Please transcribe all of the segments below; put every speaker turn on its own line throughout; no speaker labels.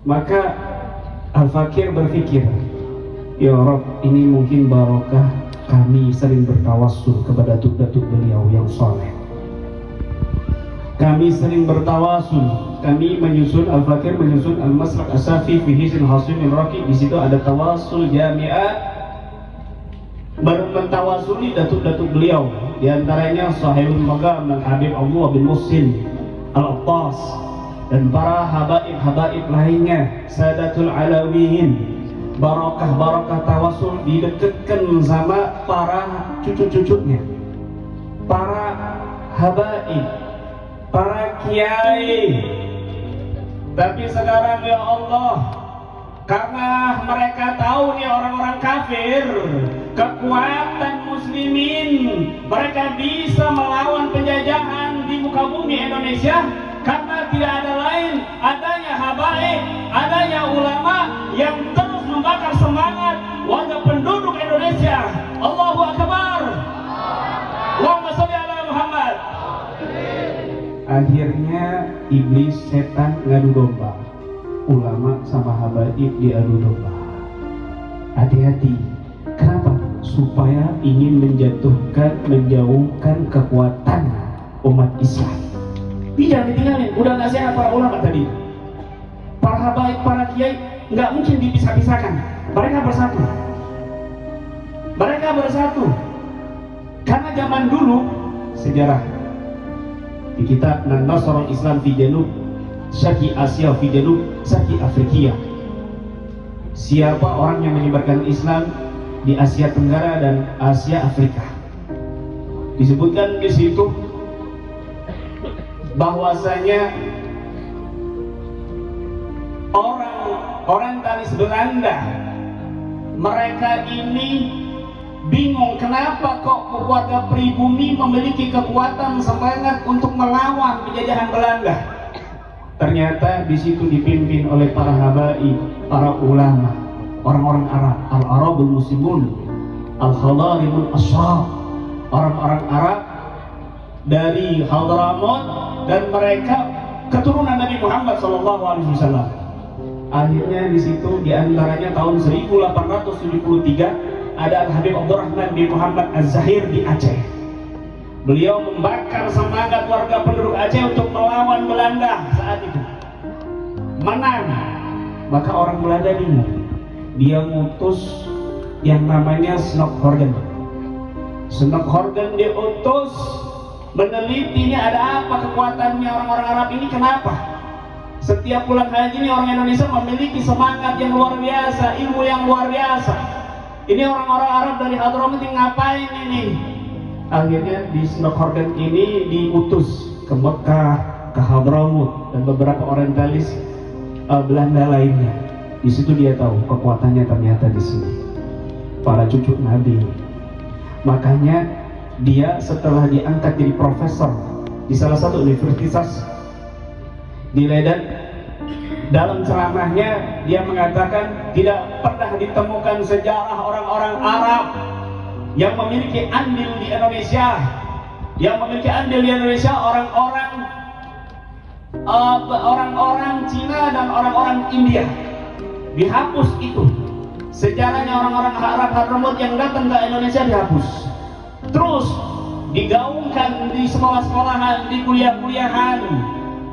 Maka Al-Fakir berpikir, ya Rob, ini mungkin barokah kami sering bertawassul kepada datuk-datuk beliau yang soleh. Kami sering bertawassul, kami menyusun, Al-Fakir menyusun Al-Maslak As-Safi fi Hizn Hasim Al-Raqi. Di situ ada tawassul jami'ah, mentawasuli datuk-datuk beliau, di antaranya Sahibul Maqam dan Habib Abdullah bin Muhsin Al-Attas dan para habaib-habaib lainnya, Sadatul Alawiyin. Barokah tawasul didekatkan sama para cucu-cucunya, para habaib, para kiai. Tapi sekarang ya Allah, karena mereka tahu nih orang-orang kafir, kekuatan muslimin, mereka bisa melawan penjajahan di muka bumi Indonesia, karena tidak ada lain adanya habaib, adanya ulama yang terus membakar semangat warga penduduk Indonesia. Allahu Akbar. Allahumma sholli ala Muhammad. Akhirnya iblis, setan ngadu domba, ulama sama habaib diadu domba. Hati-hati. Kenapa? Supaya ingin menjatuhkan, menjauhkan kekuatan umat Islam. Jangan ditinggalin. Udah nggak sehat para ulama tadi, para habaib, para kiai, nggak mungkin dipisah-pisahkan. Mereka bersatu. Mereka bersatu. Karena zaman dulu, sejarah di kitab Nasrul Islam fi Janub Syarqi Asia fi Janub Syarqi Afrika, siapa orang yang menyebarkan Islam di Asia Tenggara dan Asia Afrika. Disebutkan di situ bahwasanya orang Talis Belanda, mereka ini bingung kenapa kok keluarga pribumi memiliki kekuatan semangat untuk melawan penjajahan Belanda. Ternyata di situ dipimpin oleh para habaib, para ulama, orang-orang Arab, al-Arabul Muslimun, al-Khadarimun Ashraf, orang-orang Arab dari Hadramaut, dan mereka keturunan Nabi Muhammad SAW. Akhirnya di situ di antaranya tahun 1873 ada Al-Habib Abdurrahman bin Muhammad Az-Zahir di Aceh. Beliau membakar semangat warga penduduk Aceh untuk melawan Belanda saat itu. Menang. Maka orang Belanda bingung. Dia ngutus yang namanya Snockhorgen. Snockhorgen diutus menelitinya ada apa kekuatannya orang-orang Arab ini, kenapa setiap bulan haji ini orang Indonesia memiliki semangat yang luar biasa, ilmu yang luar biasa. Ini orang-orang Arab dari Hadramaut ini ngapain ini? Akhirnya di Snockhorgen ini diutus ke Mekah, ke Hadramaut dan beberapa orientalis Belanda lainnya. Di situ dia tahu kekuatannya ternyata di sini. Para cucu Nabi. Makanya dia setelah diangkat jadi profesor di salah satu universitas di Leiden, dalam ceramahnya dia mengatakan tidak pernah ditemukan sejarah orang-orang Arab yang memiliki andil di Indonesia. Yang memiliki andil di Indonesia orang-orang Cina dan orang-orang India. Dihapus itu sejarahnya orang-orang Arab Hadramaut yang datang ke Indonesia, dihapus. Terus digaungkan di sekolah-sekolahan, di kuliah-kuliahan.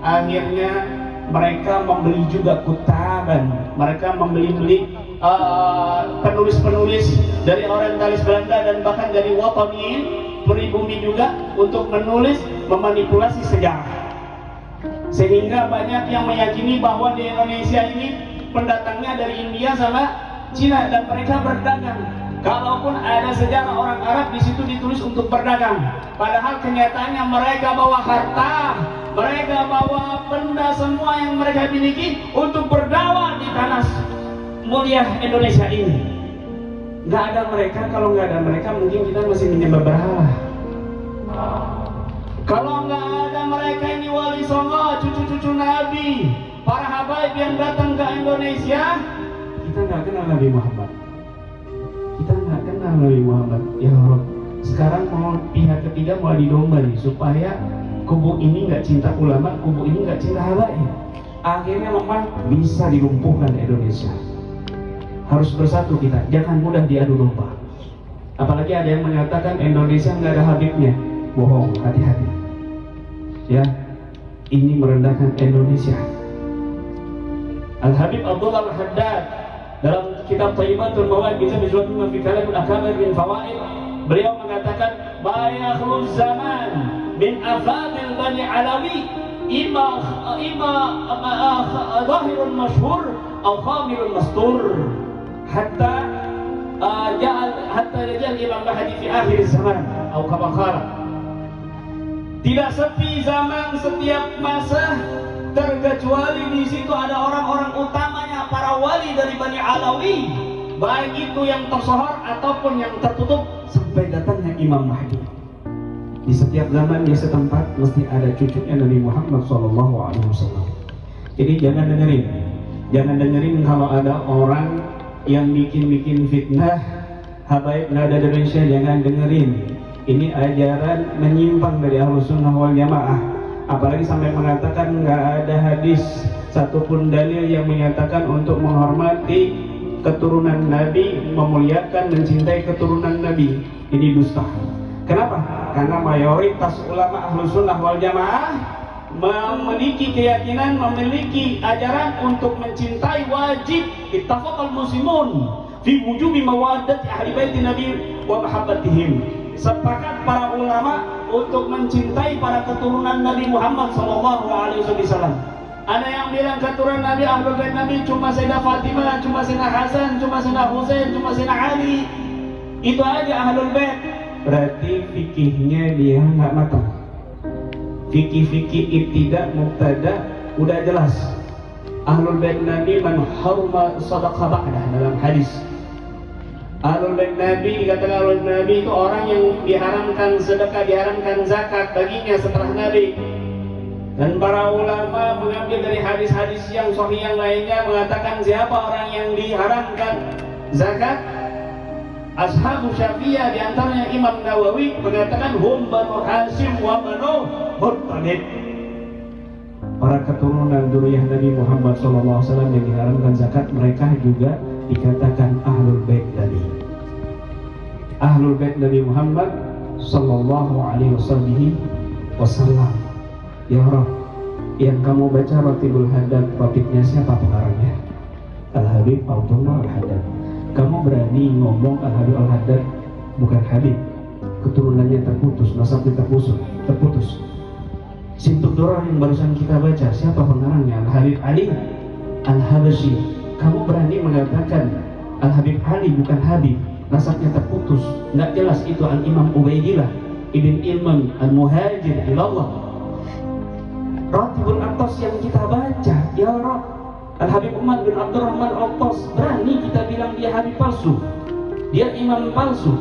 Akhirnya mereka membeli juga kutaban, mereka membeli penulis-penulis dari orientalis Belanda dan bahkan dari Wataniyin, pribumi juga, untuk menulis, memanipulasi sejarah. Sehingga banyak yang meyakini bahwa di Indonesia ini pendatangnya dari India sama Cina dan mereka berdagang. Kalaupun ada sejarah orang Arab di situ ditulis untuk berdagang, padahal kenyataannya mereka bawa harta, mereka bawa benda semua yang mereka miliki untuk berdakwah di tanah mulia Indonesia ini. Nggak ada mereka, kalau nggak ada mereka mungkin kita masih menyembah berhala. Kalau nggak ada mereka ini wali songo, cucu-cucu Nabi, para habaib yang datang ke Indonesia, kita nggak kenal Nabi Muhammad. Kita nggak kenal Nabi Muhammad. Ya Allah, sekarang mau pihak ketiga mau didomba nih supaya kubu ini nggak cinta ulama, kubu ini nggak cinta habaib. akhirnya memang bisa dilumpuhkan Indonesia. Harus bersatu kita, jangan mudah diadu domba. Apalagi ada yang mengatakan Indonesia nggak ada Habibnya. Bohong, hati-hati ya, ini merendahkan Indonesia. Al-Habib Abdullah Al-Haddad dalam kitab Thayyibatul Mawa'id bisa disebutkan fi kalamul akabir min fawaid, beliau mengatakan bayakhul zaman min afadil bani alawi ima zahirun masyhur atau khamilun mastur hatta ja'al Imam Mahdi fi akhir zaman atau kama qala. Tidak sepi zaman setiap masa terkecuali di situ ada orang-orang utamanya para wali dari Bani Alawi, baik itu yang tersohor ataupun yang tertutup, sampai datangnya Imam Mahdi. Di setiap zaman di setempat mesti ada cucunya Nabi Muhammad SAW. Jadi jangan dengerin kalau ada orang yang bikin fitnah habaib nada Indonesia, jangan dengerin. Ini ajaran menyimpang dari Ahlus Sunnah wal Jamaah. Apalagi sampai mengatakan nggak ada hadis satupun dalil yang menyatakan untuk menghormati keturunan Nabi, memuliakan, mencintai keturunan Nabi. Ini dusta. Kenapa? Karena mayoritas ulama Ahlus Sunnah wal Jamaah memiliki keyakinan, memiliki ajaran untuk mencintai, wajib ittafaqal muslimun fi wujubi mawaddati ahli bait Nabi wa mahabbatihim. Sepakat para ulama untuk mencintai para keturunan Nabi Muhammad SAW. Ada yang bilang keturunan Nabi, Ahlul Bait Nabi cuma Sayyidah Fatimah, cuma Sayyidina Hasan, cuma Sayyidina Husain, cuma Sayyidina Ali. Itu aja Ahlul Bait. Berarti fikihnya dia nggak matang. Fikih-fikih ibtida, mubtada udah jelas. Ahlul Bait Nabi man haruma sadaqah ba'dah dalam hadis. Ahlul Bait Nabi, dikatakan Ahlul Bait Nabi itu orang yang diharamkan sedekah, diharamkan zakat baginya setelah Nabi. Dan para ulama mengambil dari hadis-hadis yang sahih yang lainnya mengatakan siapa orang yang diharamkan zakat. Ashabu Syafi'iyah diantaranya Imam Nawawi mengatakan hum banu Hasyim wa banu Muttalib. Para keturunan dzurriyyah Nabi Muhammad SAW yang diharamkan zakat, mereka juga dikatakan Ahlul Bait Nabi. Ahlul Bait Nabi Muhammad sallallahu alaihi wasallam. Ya Rabb, yang kamu baca Ratibul Haddad, ratibnya siapa pengarangnya? Al-Habib Abdullah Al-Haddad. Kamu berani ngomong Al-Habib Al-Haddad bukan Habib, keturunannya terputus, nasabnya terputus. Sintuk Durrah yang barusan kita baca, siapa pengarangnya? Al-Habib Ali Al-Habasyi. Kamu berani mengatakan Al-Habib Ali bukan Habib, nasabnya terputus, nggak jelas. Itu Al-Imam Ubaidillah Ibn Ilman Al-Muhajir ilallah. Ratibul Atas yang kita baca, ya Rabb, Al-Habib Umar bin Abdurrahman Al-Atas, berani kita bilang dia Habib palsu, dia imam palsu.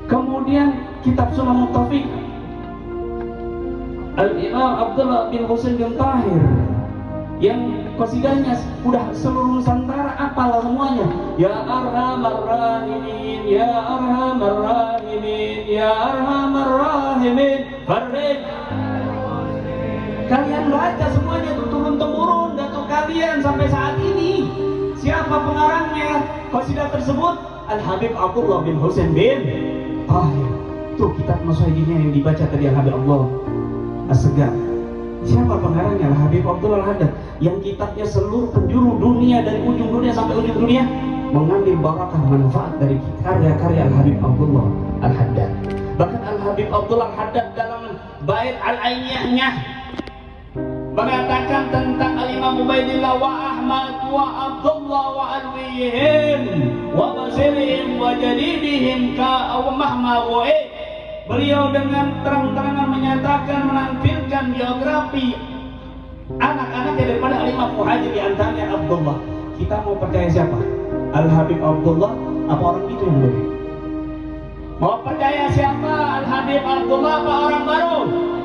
Kemudian kitab Sunan Muttafiq Al-Imam Abdullah bin Husain bin Tahir yang qasidahnya udah seluruh Nusantara apalah semuanya. Ya Arhamar Rahimin, Ya Arhamar Rahimin, Ya Arhamar Rahimin, Farid. Kalian baca semuanya itu turun-temurun datuk kalian sampai saat ini. Siapa pengarangnya qasidah tersebut? Al-Habib Abdullah bin Husain bin Tahir. Tuh kitab Nusaydinya yang dibaca tadi Al-Habib Allah As-Segar. Siapa pengarangnya? Al-Habib Abdullah Al-Haddad, yang kitabnya seluruh penjuru dunia, dari ujung dunia sampai ujung dunia, mengambil barakah manfaat dari karya-karya Al-Habib Abdullah Al-Haddad. Bahkan Al-Habib Abdullah Al-Haddad dalam bait Al-Ainiyahnya mengatakan tentang Al-Imam Ubaidillah wa Ahmad wa Abdullah wa Alwihim wa Basirihim wa Jadidihim ka mahma wa'i. Beliau dengan terang-terangan menyatakan, menampilkan biografi anak-anaknya daripada Al-Imam Muhajir, diantaranya Abdullah. Kita mau percaya siapa? Al-Habib Abdullah apa orang itu yang benar? Mau percaya siapa? Al-Habib Abdullah apa orang baru?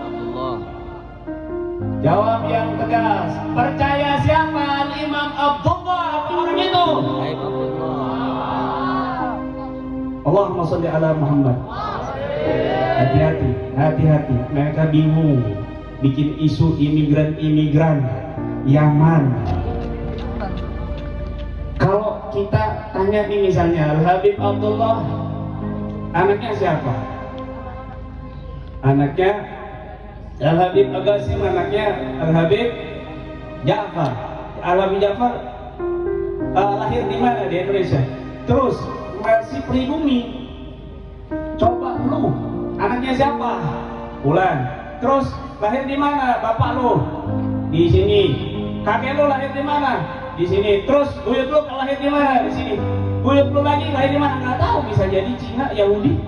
Abdullah. Jawab yang tegas. Percaya siapa? Al-Imam Abdullah apa orang itu? Allahumma sholli ala Muhammad. Hati-hati, mereka bingung bikin isu imigran Yaman. Kalau kita tanya nih misalnya Al-Habib Abdullah, anaknya siapa? Anaknya Al-Habib Agasim, anaknya Al-Habib Ja'far. Al-Habib Ja'far lahir di mana? Di Indonesia. Terus masih pribumi. Coba lu, anaknya siapa? Bulan. Terus lahir di mana? Bapak lu di sini. Kakek lu lahir di mana? Di sini. Terus buyut lu lahir di mana? Di sini. Buyut lu lagi lahir di mana? Nggak tahu, bisa jadi Cina, Yahudi.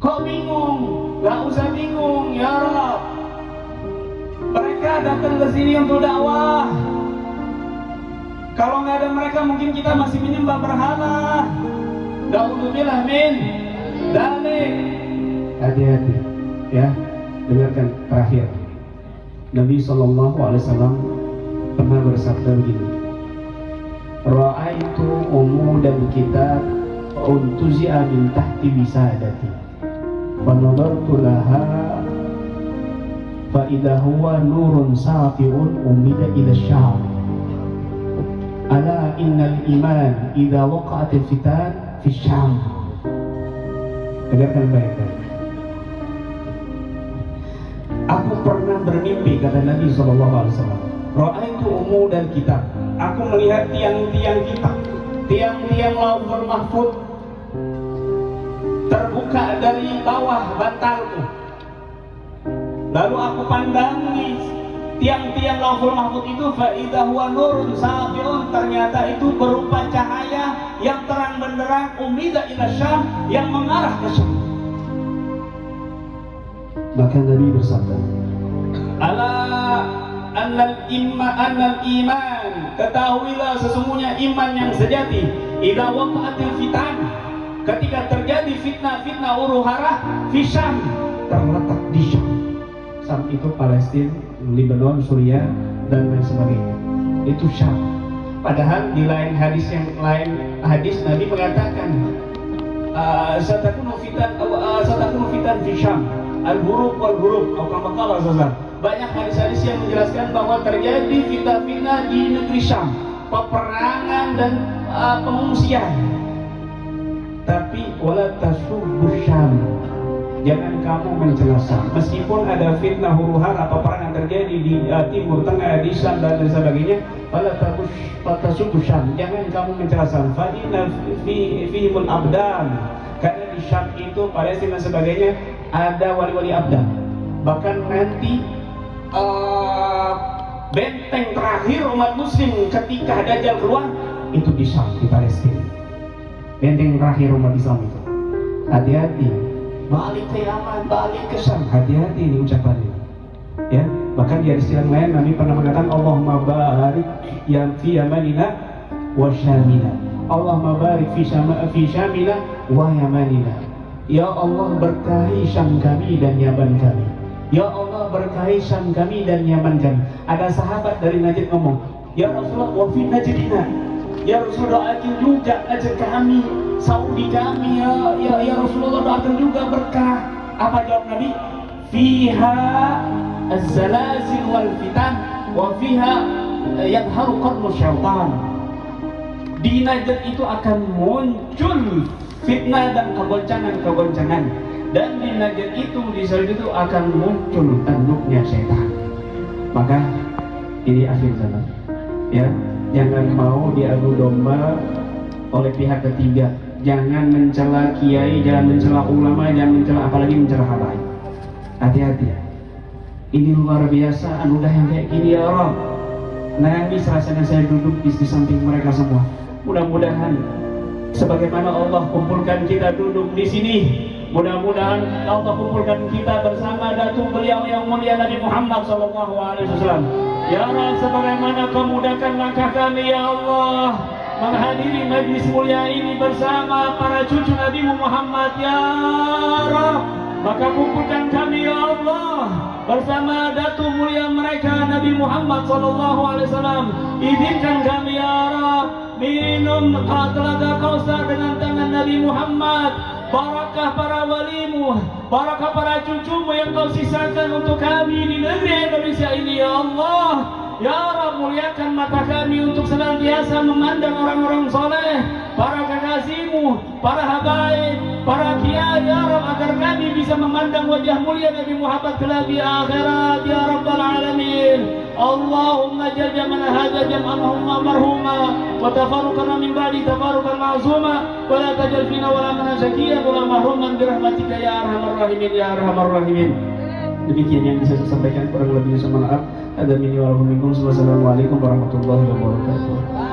Kok bingung? Nggak usah bingung, ya Rabb. Mereka datang ke sini untuk dakwah. Kalau nggak ada mereka mungkin kita masih menyembah berhala. Na'udzubillah min dzalik. Hati-hati ya. Dengarkan terakhir. Nabi SAW pernah bersabda begini. Ra'aitu umudan kitab untuzi'a min tahti wisadati. Fa nadartu laha fa idza huwa nurun safi'un umida ila syam. Ala innal iman idza waqa'atil fitan fi syam. Dengarkan baik-baik. Aku pernah bermimpi, kata Nabi SAW, ra'aitu umudan kitab. Aku melihat tiang-tiang kitab, tiang-tiang lauhul mahfuz terbuka dari bawah bantalku. Lalu aku pandangi tiang-tiang lauhul mahfuz itu, fa'idha huwa nurun safi'un, ternyata itu berupa cahaya yang terang benderang, umida ila syam, yang mengarah ke Syam. Maka Nabi bersabda, ala annal iman, ketahuilah sesungguhnya iman yang sejati, idza waqa'atil fitan, ketika terjadi fitnah-fitnah huru-hara, fi Syam, terletak di Syam. Syam itu Palestina, Lebanon, Suriah, dan lain sebagainya. Itu Syam. Padahal di lain hadis Nabi mengatakan satakunu fitan fi Syam, al-hurub wal-hurub, atau kama qala sallallahu. Banyak hadis-hadis yang menjelaskan bahwa terjadi fitnah-fitnah di negeri Syam, peperangan dan pengungsian. Tapi wala tasubbu Syam, jangan kamu mencela Syam. Meskipun ada fitnah huru-hara peperangan terjadi di timur tengah, di Syam dan sebagainya, wala tasubbu Syam, jangan kamu mencela Syam. Fa inna fihimul abdan, karena di Syam itu Palestina dan sebagainya ada wali-wali abdan. Bahkan nanti benteng terakhir umat muslim ketika Dajjal keluar itu di Syam, di Palestina. Benteng terakhir umat Islam itu. Hati-hati, balik ke Yaman, balik ke Syam, hati-hati ini ucapannya. Ya, bahkan di hadis yang lain Nabi pernah mengatakan Allahumma barik yang fi yamanina wa syamina. Allahumma barik fi syamina wa yamanina. Ya Allah, berkahi Syam kami dan Yaman kami. Ya Allah, berkahi Syam kami dan Yaman kami. Ada sahabat dari Najd ngomong, ya Rasulullah, wa fi Najdina. Ya Rasulullah, doakan juga Najd kami, Saudi kami. Ya Rasulullah, doakan juga berkah. Apa jawab Nabi? Fiha az-zalazil wal fitan wa fiha yadharu qarnu syaitan. Di Najd itu akan muncul fitnah dan kegoncangan, dan di Najd itu, di Saudi itu akan muncul tanduknya setan. Maka ini akhir zaman, ya, jangan mau diadu domba oleh pihak ketiga. Jangan mencela kiai, jangan mencela ulama, jangan mencela, apalagi mencela habaib. Hati-hati. Ini luar biasa anugerah yang kayak gini ya Allah. Nangis rasanya saya duduk di samping mereka semua. Mudah-mudahan sebagaimana Allah kumpulkan kita duduk di sini, mudah-mudahan Allah kumpulkan kita bersama datuk beliau yang mulia Nabi Muhammad SAW. Ya Allah, sebagaimana Kau mudahkan langkah kami ya Allah menghadiri majlis mulia ini bersama para cucu Nabi Muhammad ya Allah, maka kumpulkan kami ya Allah bersama datuk mulia mereka Nabi Muhammad SAW. Izinkan kami ya Allah minum telaga Kausar dengan tangan Nabi Muhammad. barakah para walimu, barakah para cucumu yang kau sisakan untuk kami di negeri Indonesia ini ya Allah. Ya Rabb, muliakan mata kami untuk senantiasa memandang orang-orang soleh, para kekasihmu, para habaib, para kiai ya Rabb, agar kami bisa memandang wajah mulia Nabi Muhammad kelak di akhirat ya Rabbal Alamin. Allahumma jal jamana hadha jam'an marhuma wa tafarruqana min ba'di tafarruqan ma'zuma wa la tajal fina wa la mana syakiyan wa la mahruman birahmatika ya arhamar rahimin ya arhamar rahimin. Demikian yang bisa saya sampaikan, kurang lebihnya saya maaf. Ada minni wa minkum. Wassalamualaikum warahmatullahi wabarakatuh.